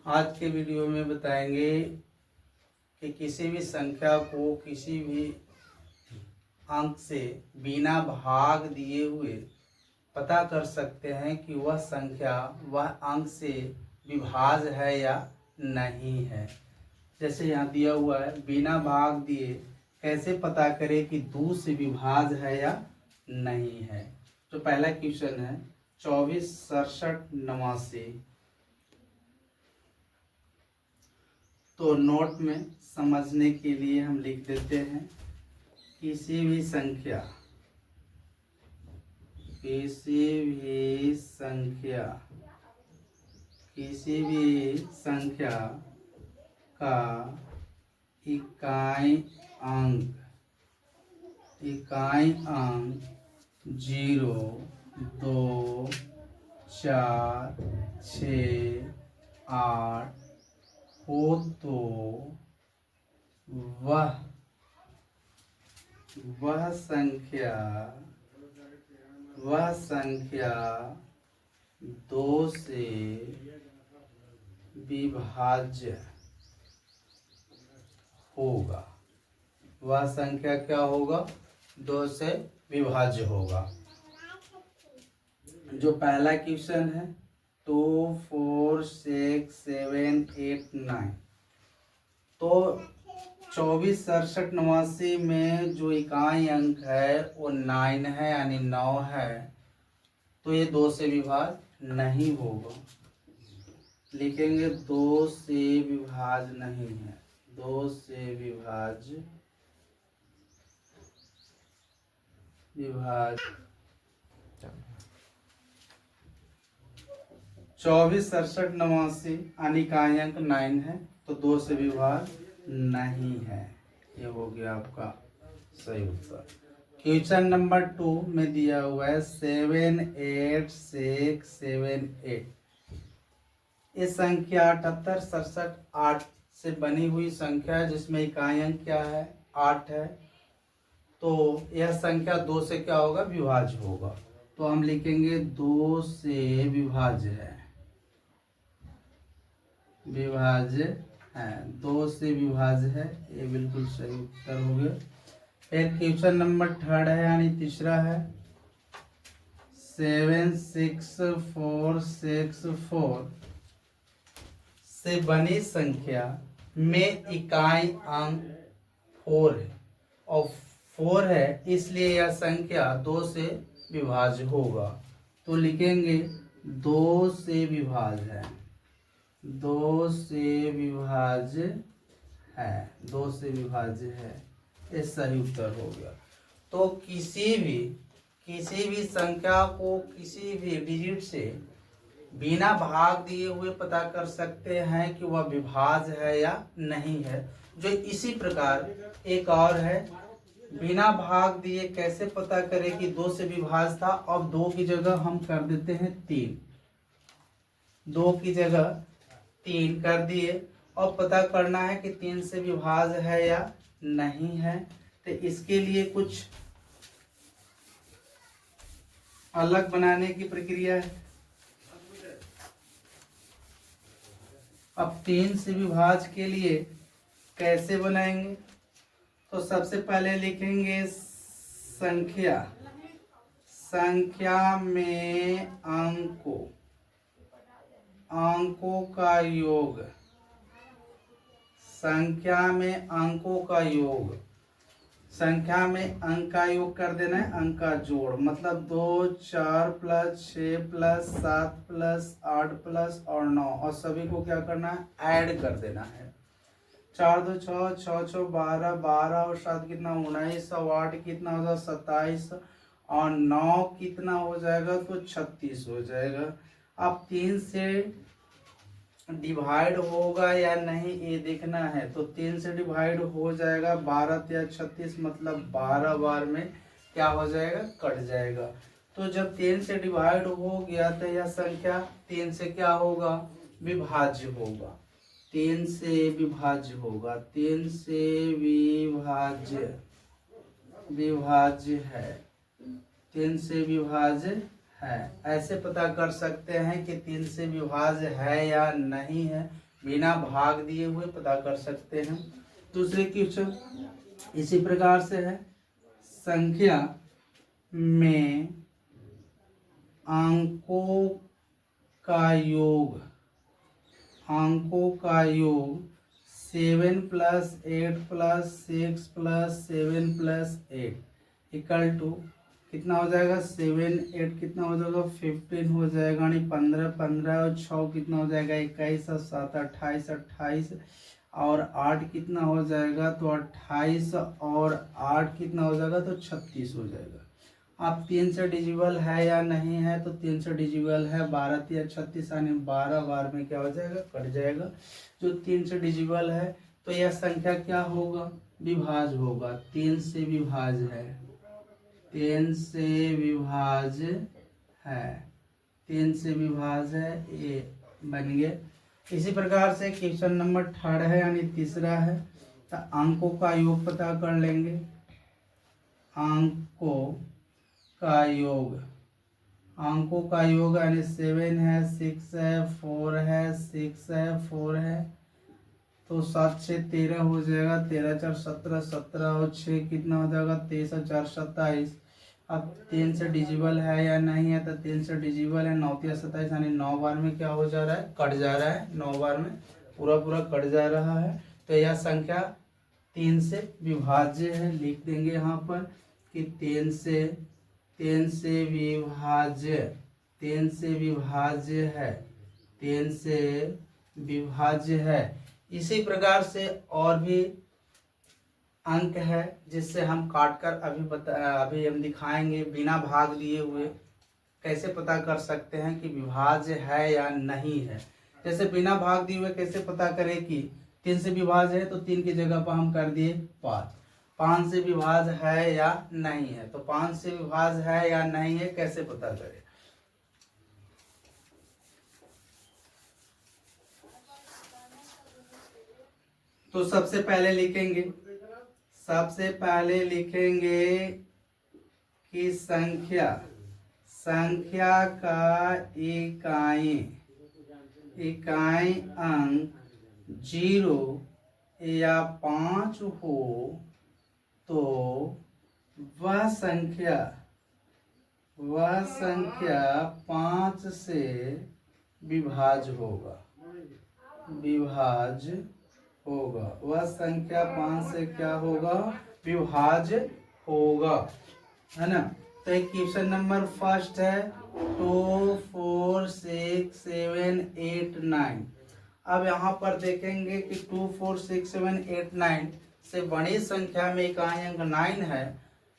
आज के वीडियो में बताएंगे कि किसी भी संख्या को किसी भी अंक से बिना भाग दिए हुए पता कर सकते हैं कि वह संख्या वह अंक से विभाज्य है या नहीं है। जैसे यहाँ दिया हुआ है, बिना भाग दिए कैसे पता करें कि 2 से विभाज्य है या नहीं है। तो पहला क्वेश्चन है 24, 67, 89। तो नोट में समझने के लिए हम लिख देते हैं, किसी भी संख्या का इकाई अंक 0, 2, 4, 6, 8 हो तो वह संख्या 2 से विभाज्य होगा। वह संख्या क्या होगा? 2 से विभाज्य होगा। जो पहला क्वेश्चन है 2, 4, 6, 7, 8, 9। तो 24, 67, 89 में जो इकाई अंक है वो 9 है, यानी 9 है। तो ये 2 से विभाज्य नहीं होगा। लिखेंगे 2 से विभाज्य नहीं है, 2 से विभाज्य 24, 67, 89 अनिकाई अंक 9 है, तो 2 से विभाज्य नहीं है। ये हो गया आपका सही उत्तर। क्वेश्चन नंबर 2 में दिया हुआ है 7, 8, 6, 7, 8। इस संख्या 78, 67, 8 से बनी हुई संख्या है, जिसमें इकाई अंक क्या है? 8 है। तो यह संख्या 2 से क्या होगा? विभाज्य होगा। तो हम लिखेंगे 2 से विभाज्य है, 2 से विभाज्य है। ये बिल्कुल सही उत्तर हो गया। फिर क्वेश्चन नंबर 3 है, यानी तीसरा है 7, 6, 4, 6, 4 से बनी संख्या में इकाई अंक 4 है, और 4 है, इसलिए यह संख्या 2 से विभाज्य होगा। तो लिखेंगे 2 से विभाज्य है, 2 से विभाज्य है, 2 से विभाज्य है। ये सही उत्तर हो गया। तो किसी भी संख्या को किसी भी डिजिट से बिना भाग दिए हुए पता कर सकते हैं कि वह विभाज्य है या नहीं है। जो इसी प्रकार एक और है, बिना भाग दिए कैसे पता करें कि 2 से विभाज्य था। अब 2 की जगह हम कर देते हैं 3, 2 की जगह 3 कर दिए, और पता करना है कि 3 से विभाज्य है या नहीं है। तो इसके लिए कुछ अलग बनाने की प्रक्रिया है। अब 3 से विभाज्य के लिए कैसे बनाएंगे? तो सबसे पहले लिखेंगे संख्या में अंकों का योग, संख्या में अंक का योग कर देना है, अंक का जोड़। मतलब 2, 4 + 6 + 7 + 8 + और 9, और सभी को क्या करना है? ऐड कर देना है। 4, 2, 6, 6, 6, 12, 12 और 7 कितना? 19, और 8 कितना हो जाएगा? 27, और 9 कितना हो जाएगा? तो 36 हो जाएगा। अब 3 से डिवाइड होगा या नहीं ये देखना है। तो 3 से डिवाइड हो जाएगा, 12 या 36, मतलब 12 बार में क्या हो जाएगा? कट जाएगा। तो जब 3 से डिवाइड हो गया तो यह संख्या 3 से क्या होगा? विभाज्य होगा। 3 से विभाज्य होगा, 3 से विभाज्य है, 3 से विभाज्य है। ऐसे पता कर सकते हैं कि 3 से विभाज्य है या नहीं है। बिना भाग दिए हुए पता कर सकते हैं। दूसरे क्वेश्चन इसी प्रकार से है, संख्या में अंकों का योग 7 + 8 + 6 + 7 + 8 इक्वल टू कितना हो जाएगा, 7 8 कितना हो जाएगा, 15 हो जाएगा, यानी 15 15 और 6 कितना हो जाएगा, 21 और 7 28 28 और 8 कितना हो जाएगा, तो 28 और 8 कितना हो जाएगा, तो 36 हो जाएगा। अब 3 से डिजिबल है या नहीं है, तो 3 से डिजिबल है, 12 3 36 यानी 12 बार में क्या हो जाएगा, कट जाएगा। जो 3 से डिजिबल है तो यह संख्या क्या होगा, विभाज्य होगा, 3 से विभाज्य है, 3 से विभाज्य है, 3 से विभाज्य है, ये बन गया। इसी प्रकार से क्वेश्चन नंबर 3 है यानी तीसरा है, तो अंकों का योग पता कर लेंगे। अंकों का योग यानी 7 है, 6 है, 4 है, 6 है, 4 है, तो 7 6 13 हो जाएगा, 13 4 17 17 और 6 कितना हो जाएगा, 23 और 4 27। अब 3 से डिजिबल है या नहीं है, तो 3 से डिजिबल है, 9 3 27 यानी 9 बार में क्या हो जा रहा है, कट जा रहा है, 9 बार में पूरा कट जा रहा है। तो यह संख्या 3 से विभाज्य है, लिख देंगे यहाँ पर कि 3 से विभाज्य है, 3 से विभाज्य है। इसी प्रकार से और भी अंक है जिससे हम काटकर अभी हम दिखाएंगे, बिना भाग दिए हुए कैसे पता कर सकते हैं कि विभाज्य है या नहीं है। जैसे बिना भाग दिए हुए कैसे पता करें कि 3 से विभाज्य है, तो 3 की जगह पर हम कर दिए 5। 5 से विभाज्य है या नहीं है, तो 5 से विभाज्य है या नहीं है कैसे पता करें। तो सबसे पहले लिखेंगे कि संख्या का इकाई अंक 0 या 5 हो तो वह संख्या 5 से विभाज्य होगा। वह संख्या 5 से क्या होगा, विभाज्य होगा, है ना। तो एक क्वेश्चन नंबर फर्स्ट है 2 4 6 7 8 9। अब यहाँ पर देखेंगे कि 2 4 6 7 8 9 से बड़ी संख्या में इकाई अंक 9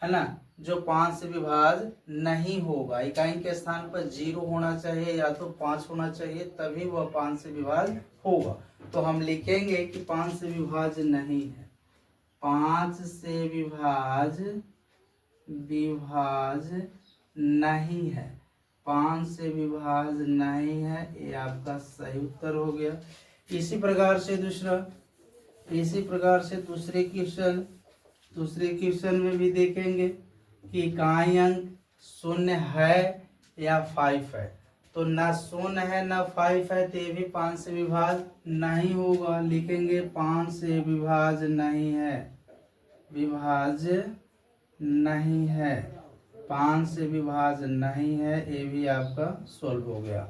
है ना, जो 5 से विभाज्य नहीं होगा। इकाई के स्थान पर 0 होना चाहिए या तो 5 होना चाहिए, तभी वह 5 से विभाज्य होगा। तो हम लिखेंगे कि 5 से विभाज्य नहीं है, 5 से विभाज्य नहीं है, 5 से विभाज्य नहीं है, ये आपका सही उत्तर हो गया। इसी प्रकार से दूसरे क्वेश्चन में भी देखेंगे कि इकाई अंक 0 है या 5 है, तो ना 0 है ना 5 है, तो ये भी 5 से विभाज्य नहीं होगा। लिखेंगे 5 से विभाज्य नहीं है, 5 से विभाज्य नहीं है, ये भी आपका सॉल्व हो गया।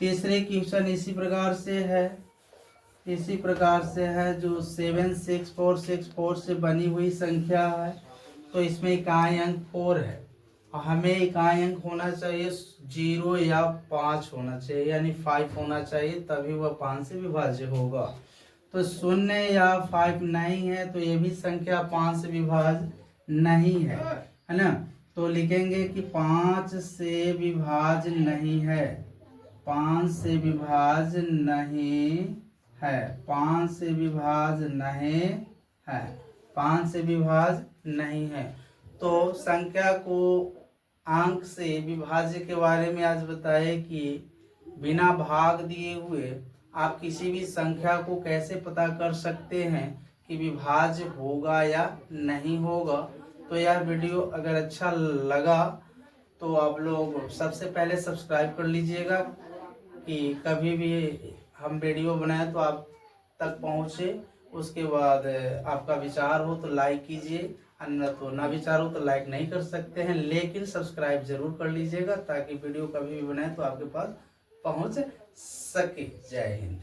तीसरे क्वेश्चन इसी प्रकार से है जो 7 6 4 6 4 से बनी हुई संख्या है, तो इसमें इकाई अंक 4 है और हमें इकाई अंक होना चाहिए 0 या 5 होना चाहिए, यानी 5 होना चाहिए, तभी वह 5 से विभाज्य होगा। तो 0 या 5 नहीं है, तो ये भी संख्या 5 से विभाज्य नहीं है ना। तो लिखेंगे कि 5 से विभाज्य नहीं है, 5 से विभाज्य नहीं है, 5 से विभाज्य नहीं है, 5 से विभाज्य नहीं है। तो संख्या को अंक से विभाज्य के बारे में आज बताए कि बिना भाग दिए हुए आप किसी भी संख्या को कैसे पता कर सकते हैं कि विभाज्य होगा या नहीं होगा। तो यह वीडियो अगर अच्छा लगा तो आप लोग सबसे पहले सब्सक्राइब कर लीजिएगा कि कभी भी हम वीडियो बनाए तो आप तक पहुँचे। उसके बाद आपका विचार हो तो लाइक कीजिए, अन्य तो ना विचार हो तो लाइक नहीं कर सकते हैं, लेकिन सब्सक्राइब जरूर कर लीजिएगा ताकि वीडियो कभी भी बनाए तो आपके पास पहुँच सके। जय हिंद।